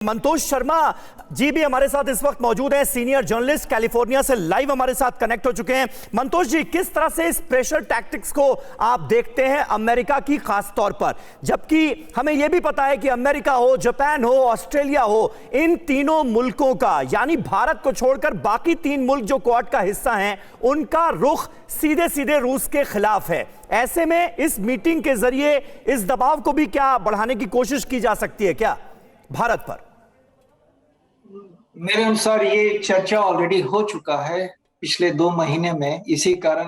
मंतोष शर्मा जी भी हमारे साथ इस वक्त मौजूद हैं, सीनियर जर्नलिस्ट, कैलिफोर्निया से लाइव हमारे साथ कनेक्ट हो चुके हैं। मंतोष जी, किस तरह से इस प्रेशर टैक्टिक्स को आप देखते हैं अमेरिका की खास तौर पर, जबकि हमें यह भी पता है कि अमेरिका हो, जापान हो, ऑस्ट्रेलिया हो, इन तीनों मुल्कों का यानी भारत को छोड़कर बाकी तीन मुल्क जो क्वाड का हिस्सा हैं उनका रुख सीधे सीधे रूस के खिलाफ है। ऐसे में इस मीटिंग के जरिए इस दबाव को भी क्या बढ़ाने की कोशिश की जा सकती है क्या भारत पर? मेरे अनुसार ये चर्चा ऑलरेडी हो चुका है पिछले 2 महीने में। इसी कारण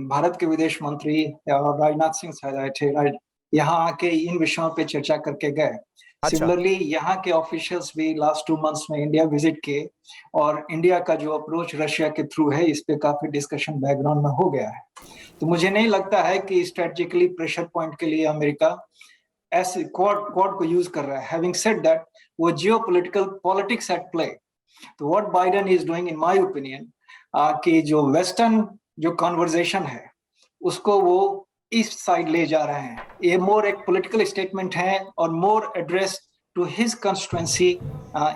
भारत के विदेश मंत्री राजनाथ सिंह साहब यहाँ आके इन विषयों पे चर्चा करके गए। सिमिलरली यहाँ के ऑफिशियल्स भी लास्ट 2 मंथ्स में इंडिया विजिट किए और इंडिया का जो अप्रोच रशिया के थ्रू है इस पे काफी डिस्कशन बैकग्राउंड में हो गया है। तो मुझे नहीं लगता है कि स्ट्रेटेजिकली प्रेशर पॉइंट के लिए अमेरिका ऐसे क्वाड को यूज कर रहा है। हैविंग सेड दैट, वो जियोपॉलिटिकल पॉलिटिक्स एट प्ले। तो what Biden is doing in my opinion कि जो वेस्टर्न जो कन्वर्सेशन है उसको वो ईस्ट साइड ले जा रहे हैं। ये मोर एक पॉलिटिकल स्टेटमेंट है और more address to his constituency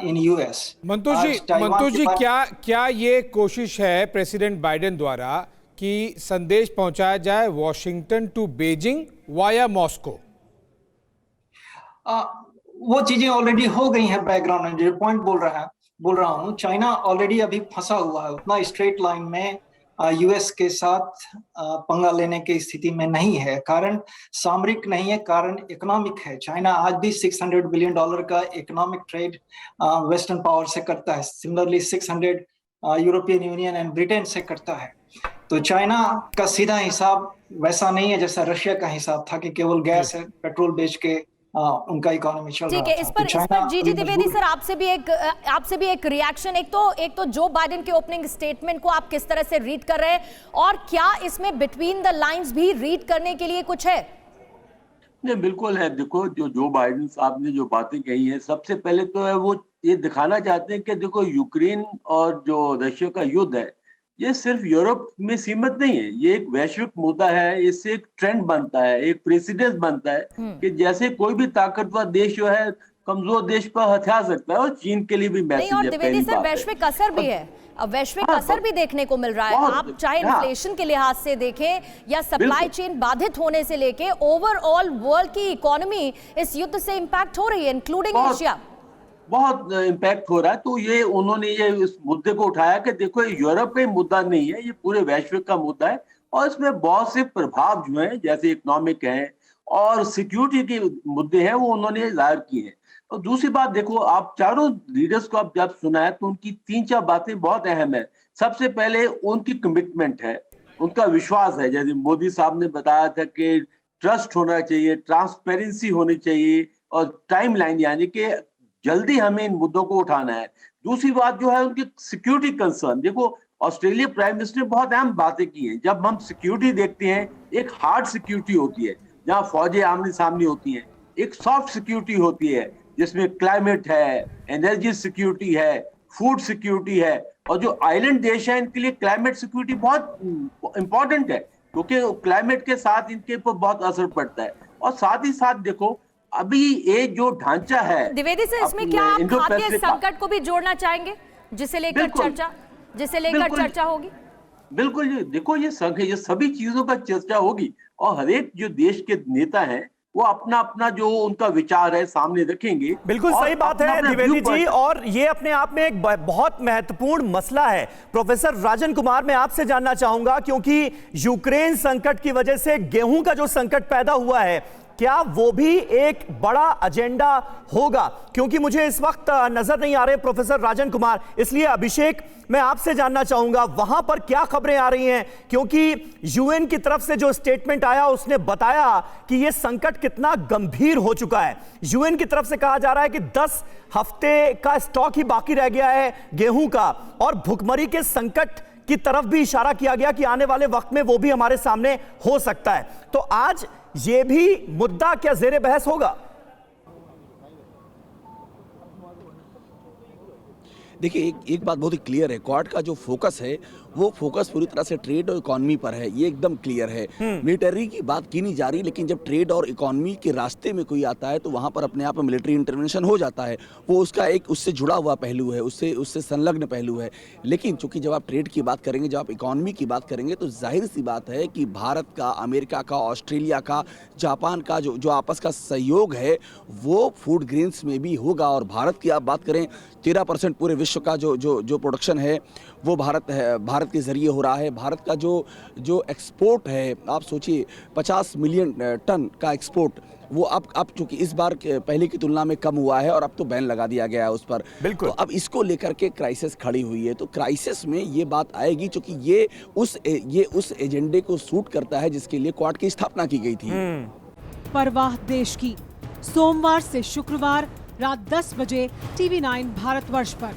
in US. Mantosh ji, क्या ये कोशिश है प्रेसिडेंट बाइडेन द्वारा कि संदेश पहुंचाया जाए Washington to Beijing via Moscow? वो चीजें ऑलरेडी हो गई हैं बैकग्राउंड में। जो पॉइंट बोल रहा हूँ, चाइना ऑलरेडी अभी फंसा हुआ है, उतना स्ट्रेट लाइन में यूएस के साथ पंगा लेने की स्थिति में नहीं है। कारण सामरिक नहीं है, कारण इकोनॉमिक है। चाइना आज भी $600 बिलियन का इकोनॉमिक ट्रेड वेस्टर्न पावर से करता है। Similarly 600 European union and Britain से करता है। तो चाइना का सीधा हिसाब वैसा नहीं है जैसा रशिया का हिसाब था कि केवल गैस पेट्रोल बेच के उनका इकोनॉमी चल रहा था। ठीक है, इस पर जी द्विवेदी सर, आपसे भी एक रिएक्शन। एक तो जो बाइडेन के ओपनिंग स्टेटमेंट को आप किस तरह से रीड कर रहे हैं, और क्या इसमें बिटवीन द लाइंस भी रीड करने के लिए कुछ है? नहीं, बिल्कुल है। देखो, जो बाइडेन साहब ने जो बातें कही हैं, सबसे पहले तो है वो ये दिखाना चाहते हैं कि देखो, यूक्रेन और जो रशिया का युद्ध है ये सिर्फ यूरोप में सीमित नहीं है, ये एक वैश्विक मुद्दा है। इससे एक ट्रेंड बनता है, एक प्रेसिडेंस बनता है कि जैसे कोई भी ताकतवर देश जो है कमजोर देश पर हथिया सकता है, और चीन के लिए भी मैसेज है। और द्विवेदी सर, वैश्विक असर भी है, अब वैश्विक असर भी देखने को मिल रहा है। आप चाहे इन्फ्लेशन के लिहाज से देखें या सप्लाई चेन बाधित होने से लेके ओवरऑल वर्ल्ड की इकोनॉमी इस युद्ध से इंपैक्ट हो रही है, इंक्लूडिंग एशिया। बहुत इम्पैक्ट हो रहा है। तो ये उन्होंने ये इस मुद्दे को उठाया कि देखो, ये यूरोप का मुद्दा नहीं है, ये पूरे वैश्विक का मुद्दा है, और इसमें बहुत से प्रभाव जो हैं, जैसे इकोनॉमिक हैं और सिक्योरिटी के मुद्दे हैं, वो उन्होंने जाहिर किए हैं। और दूसरी बात देखो, आप चारों लीडर्स को आप जब सुना है तो उनकी 3-4 बातें बहुत अहम है। सबसे पहले उनकी कमिटमेंट है, उनका विश्वास है। जैसे मोदी साहब ने बताया था कि ट्रस्ट होना चाहिए, ट्रांसपेरेंसी होनी चाहिए, और टाइम लाइन यानी कि जल्दी हमें इन मुद्दों को उठाना है। दूसरी बात जो है उनकी सिक्योरिटी कंसर्न। देखो, ऑस्ट्रेलिया प्राइम मिनिस्टर ने बहुत अहम बातें की हैं। जब हम सिक्योरिटी देखते हैं, एक हार्ड सिक्योरिटी होती है जहां फौजें आमने सामने होती हैं, एक सॉफ्ट सिक्योरिटी होती है जिसमें क्लाइमेट है, एनर्जी सिक्योरिटी है, फूड सिक्योरिटी है, और जो आइलैंड देश है इनके लिए क्लाइमेट सिक्योरिटी बहुत इंपॉर्टेंट है, क्योंकि क्लाइमेट के साथ इनके ऊपर बहुत असर पड़ता है। और साथ ही साथ देखो, अभी ये जो ढांचा है द्विवेदी सर, इसमें क्या आप खाद्य संकट को भी जोड़ना चाहेंगे, जिसे लेकर चर्चा होगी? बिल्कुल जी, देखो, ये सभी चीजों का चर्चा होगी, और हर एक जो देश के नेता हैं वो अपना अपना जो उनका विचार है सामने रखेंगे। बिल्कुल सही बात है द्विवेदी जी, और ये अपने आप में एक बहुत महत्वपूर्ण मसला है। प्रोफेसर राजन कुमार, मैं आपसे जानना चाहूंगा, क्योंकि यूक्रेन संकट की वजह से गेहूं का जो संकट पैदा हुआ है, क्या वो भी एक बड़ा एजेंडा होगा? क्योंकि मुझे इस वक्त नजर नहीं आ रहे प्रोफेसर राजन कुमार, इसलिए अभिषेक मैं आपसे जानना चाहूंगा वहां पर क्या खबरें आ रही हैं, क्योंकि यूएन की तरफ से जो स्टेटमेंट आया उसने बताया कि यह संकट कितना गंभीर हो चुका है। यूएन की तरफ से कहा जा रहा है कि 10 हफ्ते का स्टॉक ही बाकी रह गया है गेहूं का, और भुखमरी के संकट की तरफ भी इशारा किया गया कि आने वाले वक्त में वो भी हमारे सामने हो सकता है। तो आज ये भी मुद्दा क्या ज़ेरे बहस होगा? देखिए एक बात बहुत ही क्लियर है, क्वाड का जो फोकस है वो फोकस पूरी तरह से ट्रेड और इकोनॉमी पर है, ये एकदम क्लियर है। मिलिटरी की बात की नहीं जा रही, लेकिन जब ट्रेड और इकोनॉमी के रास्ते में कोई आता है तो वहाँ पर अपने आप में मिलिट्री इंटरवेंशन हो जाता है, वो उसका एक उससे जुड़ा हुआ पहलू है, उससे संलग्न पहलू है। लेकिन चूंकि जब आप ट्रेड की बात करेंगे, जब आप इकोनॉमी की बात करेंगे, तो जाहिर सी बात है कि भारत का, अमेरिका का, ऑस्ट्रेलिया का, जापान का जो आपस का सहयोग है वो फूड ग्रेन्स में भी होगा। और भारत की आप बात करें, 13% पूरे विश्व का जो प्रोडक्शन है वो भारत के जरिए हो रहा है। भारत का जो एक्सपोर्ट है, आप सोचिए 50 मिलियन टन का एक्सपोर्ट, वो अब चूंकि इस बार पहले की तुलना में कम हुआ है और अब तो बैन लगा दिया गया है उस पर। बिल्कुल। तो अब इसको लेकर के क्राइसिस खड़ी हुई है, तो क्राइसिस में ये बात आएगी क्योंकि ये उस एजेंडे को सूट करता है जिसके लिए क्वाड की स्थापना की गई थी। परवाह देश की, सोमवार से शुक्रवार रात 10 बजे TV9 भारतवर्ष पर।